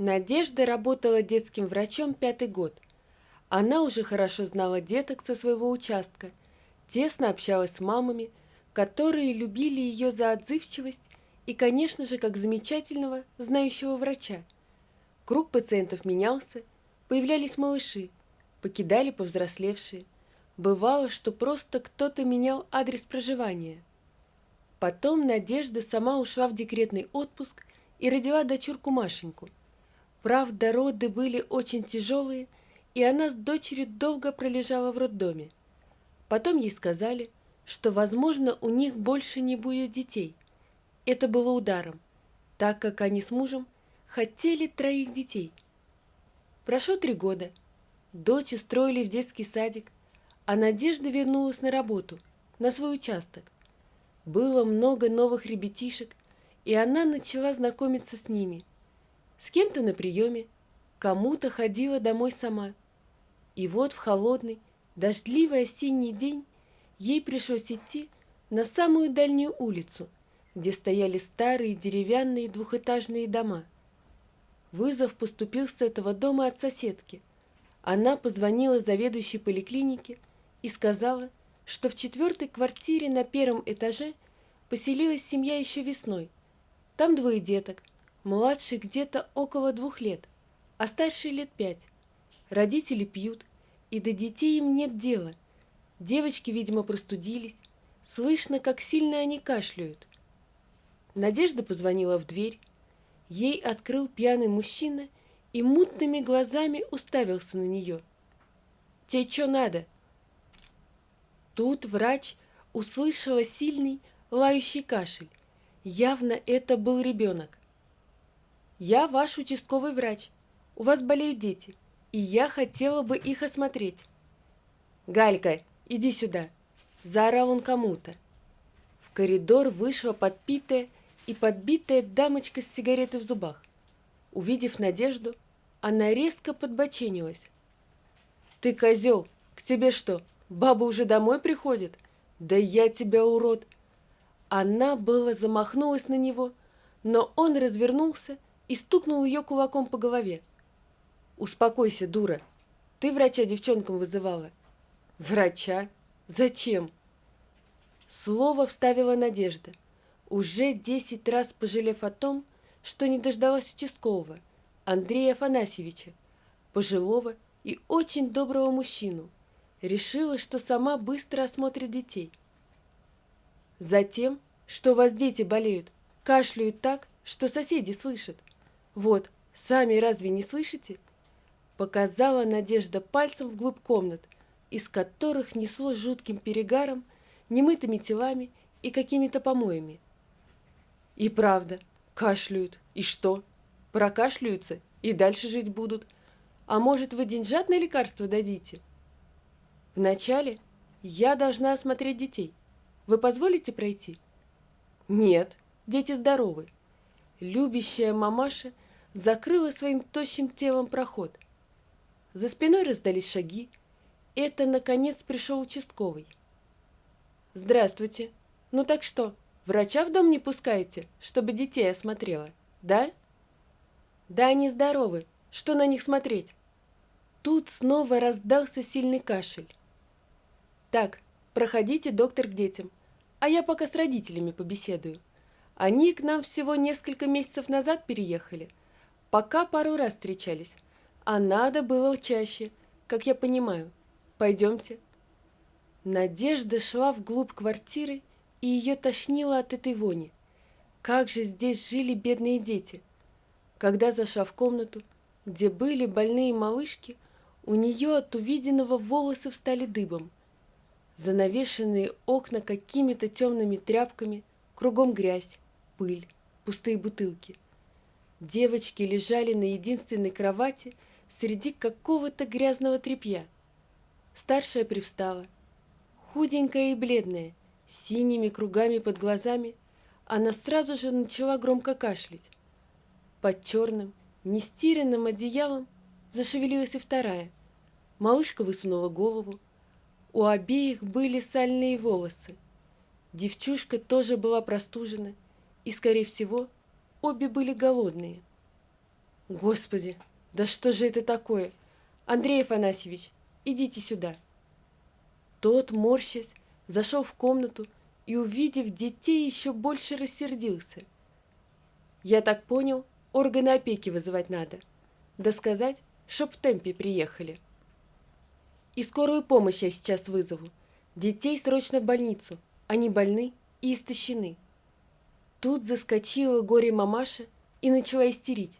Надежда работала детским врачом 5-й год. Она уже хорошо знала деток со своего участка, тесно общалась с мамами, которые любили ее за отзывчивость и, конечно же, как замечательного, знающего врача. Круг пациентов менялся, появлялись малыши, покидали повзрослевшие. Бывало, что просто кто-то менял адрес проживания. Потом Надежда сама ушла в декретный отпуск и родила дочурку Машеньку. Правда, роды были очень тяжелые, и она с дочерью долго пролежала в роддоме. Потом ей сказали, что, возможно, у них больше не будет детей. Это было ударом, так как они с мужем хотели 3 детей. Прошло 3 года. Дочь устроили в детский садик, а Надежда вернулась на работу, на свой участок. Было много новых ребятишек, и она начала знакомиться с ними. С кем-то на приеме, кому-то ходила домой сама. И вот в холодный, дождливый осенний день ей пришлось идти на самую дальнюю улицу, где стояли старые деревянные двухэтажные дома. Вызов поступил с этого дома от соседки. Она позвонила заведующей поликлинике и сказала, что в 4-й квартире на 1-м этаже поселилась семья еще весной. Там 2 деток, младший где-то около 2 лет, а старший лет 5. Родители пьют, и до детей им нет дела. Девочки, видимо, простудились. Слышно, как сильно они кашляют. Надежда позвонила в дверь. Ей открыл пьяный мужчина и мутными глазами уставился на нее. «Те чё надо?» Тут врач услышала сильный, лающий кашель. Явно это был ребенок. «Я ваш участковый врач. У вас болеют дети, и я хотела бы их осмотреть». «Галька, иди сюда!» – заорал он кому-то. В коридор вышла подпитая и подбитая дамочка с сигаретой в зубах. Увидев Надежду, она резко подбоченилась. «Ты козел! К тебе что, баба уже домой приходит? Да я тебя, урод!» Она было замахнулась на него, но он развернулся и стукнул ее кулаком по голове. «Успокойся, дура! Ты врача девчонкам вызывала». «Врача? Зачем?» Слово вставила Надежда, уже 10 раз пожалев о том, что не дождалась участкового, Андрея Афанасьевича, пожилого и очень доброго мужчину. Решила, что сама быстро осмотрит детей. Затем, что у вас дети болеют, кашляют так, что соседи слышат. Вот, сами разве не слышите? Показала Надежда пальцем вглубь комнат, из которых несло жутким перегаром, немытыми телами и какими-то помоями. И правда, кашляют. И что? Прокашляются и дальше жить будут. А может, вы деньжат на лекарства дадите? Вначале я должна осмотреть детей. Вы позволите пройти? Нет, дети здоровы. Любящая мамаша закрыла своим тощим телом проход. За спиной раздались шаги. Это, наконец, пришел участковый. «Здравствуйте. Ну так что, врача в дом не пускаете, чтобы детей осмотрела, да?» «Да они здоровы. Что на них смотреть?» Тут снова раздался сильный кашель. «Так, проходите, доктор, к детям, а я пока с родителями побеседую. Они к нам всего несколько месяцев назад переехали, пока пару раз встречались, а надо было чаще, как я понимаю. Пойдемте». Надежда шла вглубь квартиры, и ее тошнило от этой вони. Как же здесь жили бедные дети! Когда зашла в комнату, где были больные малышки, у нее от увиденного волосы встали дыбом. Занавешенные окна какими-то темными тряпками, кругом грязь, пыль, пустые бутылки. Девочки лежали на единственной кровати среди какого-то грязного тряпья. Старшая привстала. Худенькая и бледная, с синими кругами под глазами, она сразу же начала громко кашлять. Под черным, нестиранным одеялом зашевелилась и вторая. Малышка высунула голову. У обеих были сальные волосы. Девчушка тоже была простужена, и, скорее всего, обе были голодные. Господи, да что же это такое? Андрей Афанасьевич, идите сюда. Тот, морщась, зашел в комнату и, увидев детей, еще больше рассердился. Я так понял, органы опеки вызывать надо. Да сказать, чтоб в темпе приехали. И скорую помощь я сейчас вызову. Детей срочно в больницу. Они больны и истощены. Тут заскочила горе-мамаша и начала истерить.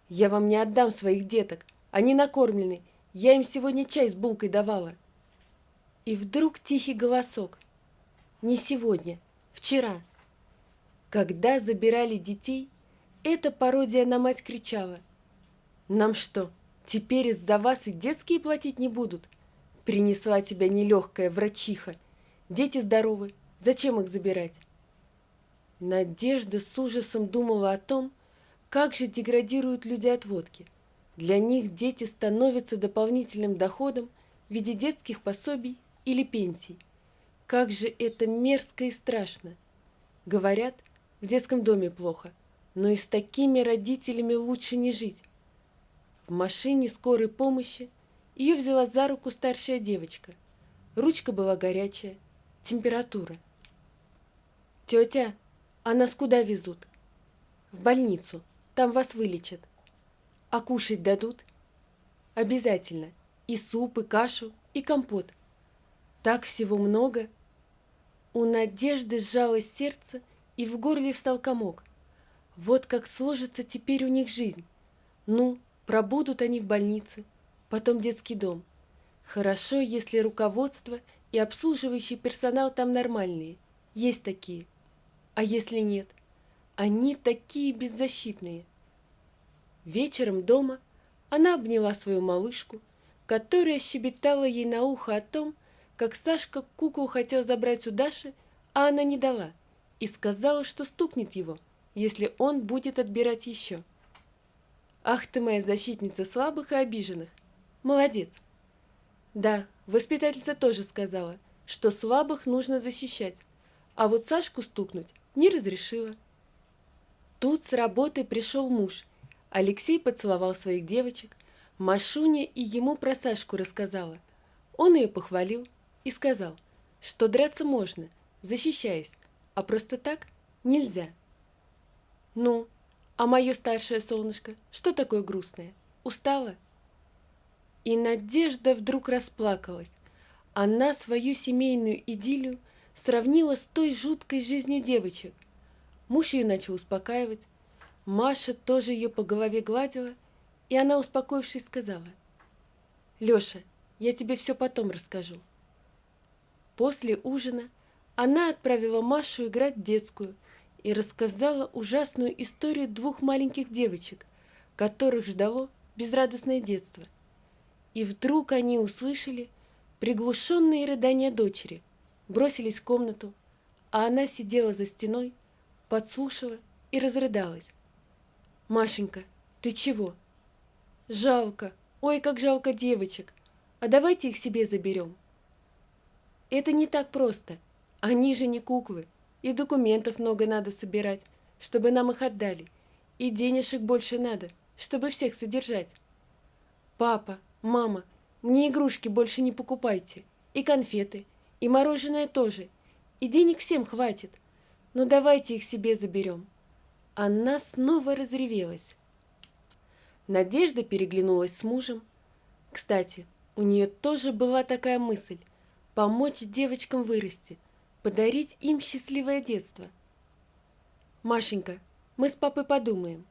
Я вам не отдам своих деток. Они накормлены. Я им сегодня чай с булкой давала. И вдруг тихий голосок. Не сегодня, вчера. Когда забирали детей, эта пародия на мать кричала: «Нам что, теперь из-за вас и детские платить не будут? Принесла тебя нелегкая врачиха. Дети здоровы, зачем их забирать?» Надежда с ужасом думала о том, как же деградируют люди от водки. Для них дети становятся дополнительным доходом в виде детских пособий или пенсий. Как же это мерзко и страшно. Говорят, в детском доме плохо, но и с такими родителями лучше не жить. В машине скорой помощи ее взяла за руку старшая девочка. Ручка была горячая, температура. «Тетя, а нас куда везут?» «В больницу, там вас вылечат». «А кушать дадут?» «Обязательно. И суп, и кашу, и компот. Так всего много». У Надежды сжалось сердце, и в горле встал комок. Вот как сложится теперь у них жизнь. Ну, пробудут они в больнице, потом детский дом. Хорошо, если руководство и обслуживающий персонал там нормальные, есть такие. А если нет? Они такие беззащитные. Вечером дома она обняла свою малышку, которая щебетала ей на ухо о том, как Сашка куклу хотел забрать у Даши, а она не дала, и сказала, что стукнет его, если он будет отбирать еще. «Ах ты моя защитница слабых и обиженных! Молодец!» Да, воспитательница тоже сказала, что слабых нужно защищать, а вот Сашку стукнуть не разрешила. Тут с работы пришел муж. Алексей поцеловал своих девочек, Машуня и ему про Сашку рассказала. Он ее похвалил и сказал, что драться можно, защищаясь, а просто так нельзя. «Ну, а мое старшее солнышко, что такое грустное? Устала?» И Надежда вдруг расплакалась. Она свою семейную идиллию сравнила с той жуткой жизнью девочек. Муж ее начал успокаивать, Маша тоже ее по голове гладила, и она, успокоившись, сказала: «Леша, я тебе все потом расскажу». После ужина она отправила Машу играть в детскую и рассказала ужасную историю двух маленьких девочек, которых ждало безрадостное детство. И вдруг они услышали приглушенные рыдания дочери, бросились в комнату, а она сидела за стеной, подслушала и разрыдалась. «Машенька, ты чего?» «Жалко, ой, как жалко девочек, а давайте их себе заберем». «Это не так просто, они же не куклы, и документов много надо собирать, чтобы нам их отдали, и денежек больше надо, чтобы всех содержать». «Папа, мама, мне игрушки больше не покупайте, и конфеты, и мороженое тоже, и денег всем хватит, но давайте их себе заберем». Она снова разревелась. Надежда переглянулась с мужем. Кстати, у нее тоже была такая мысль – помочь девочкам вырасти, подарить им счастливое детство. «Машенька, мы с папой подумаем.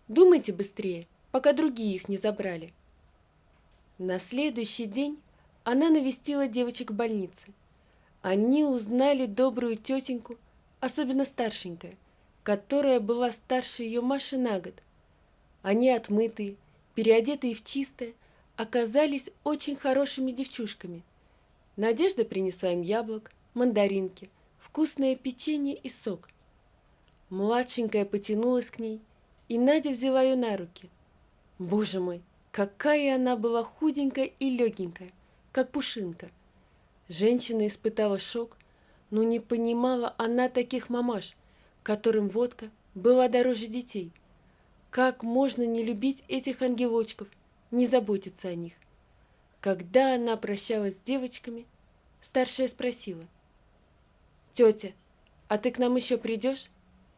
Думайте быстрее, пока другие их не забрали». На следующий день она навестила девочек в больнице. Они узнали добрую тетеньку, особенно старшенькая, которая была старше ее Маши на год. Они отмытые, переодетые в чистое, оказались очень хорошими девчушками. Надежда принесла им яблок, мандаринки, вкусное печенье и сок. Младшенькая потянулась к ней, и Надя взяла ее на руки. Боже мой, какая она была худенькая и легенькая, как пушинка. Женщина испытала шок, но не понимала она таких мамаш, которым водка была дороже детей. Как можно не любить этих ангелочков, не заботиться о них? Когда она прощалась с девочками, старшая спросила: «Тетя, а ты к нам еще придешь?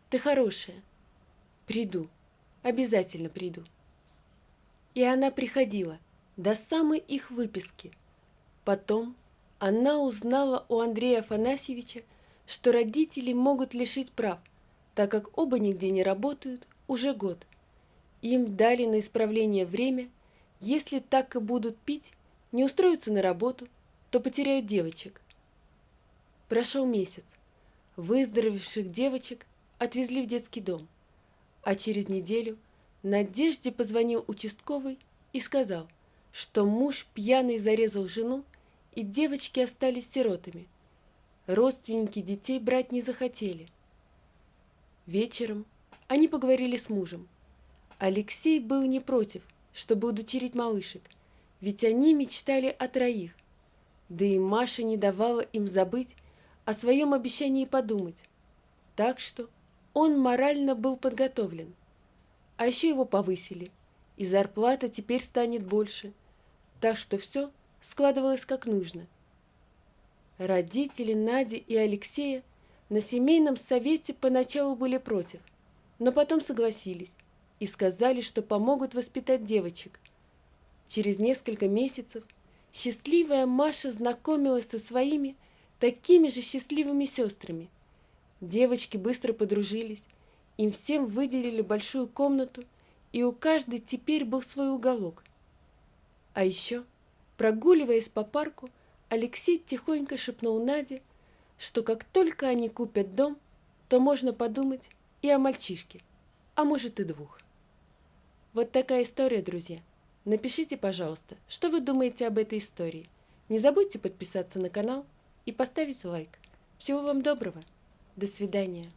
Ты хорошая». «Приду, обязательно приду». И она приходила до самой их выписки. Потом она узнала у Андрея Афанасьевича, что родители могут лишить прав, так как оба нигде не работают уже год. Им дали на исправление время. Если так и будут пить, не устроятся на работу, то потеряют девочек. Прошел месяц. Выздоровевших девочек отвезли в детский дом. А через неделю Надежде позвонил участковый и сказал, что муж пьяный зарезал жену, и девочки остались сиротами. Родственники детей брать не захотели. Вечером они поговорили с мужем. Алексей был не против, чтобы удочерить малышек, ведь они мечтали о троих. Да и Маша не давала им забыть о своем обещании подумать. Так что он морально был подготовлен. А еще его повысили, и зарплата теперь станет больше. Так что все складывалось как нужно. Родители Нади и Алексея на семейном совете поначалу были против, но потом согласились и сказали, что помогут воспитать девочек. Через несколько месяцев счастливая Маша знакомилась со своими такими же счастливыми сестрами. Девочки быстро подружились, им всем выделили большую комнату, и у каждой теперь был свой уголок. А еще, прогуливаясь по парку, Алексей тихонько шепнул Наде, что как только они купят дом, то можно подумать и о мальчишке, а может и двух. Вот такая история, друзья. Напишите, пожалуйста, что вы думаете об этой истории. Не забудьте подписаться на канал и поставить лайк. Всего вам доброго. До свидания.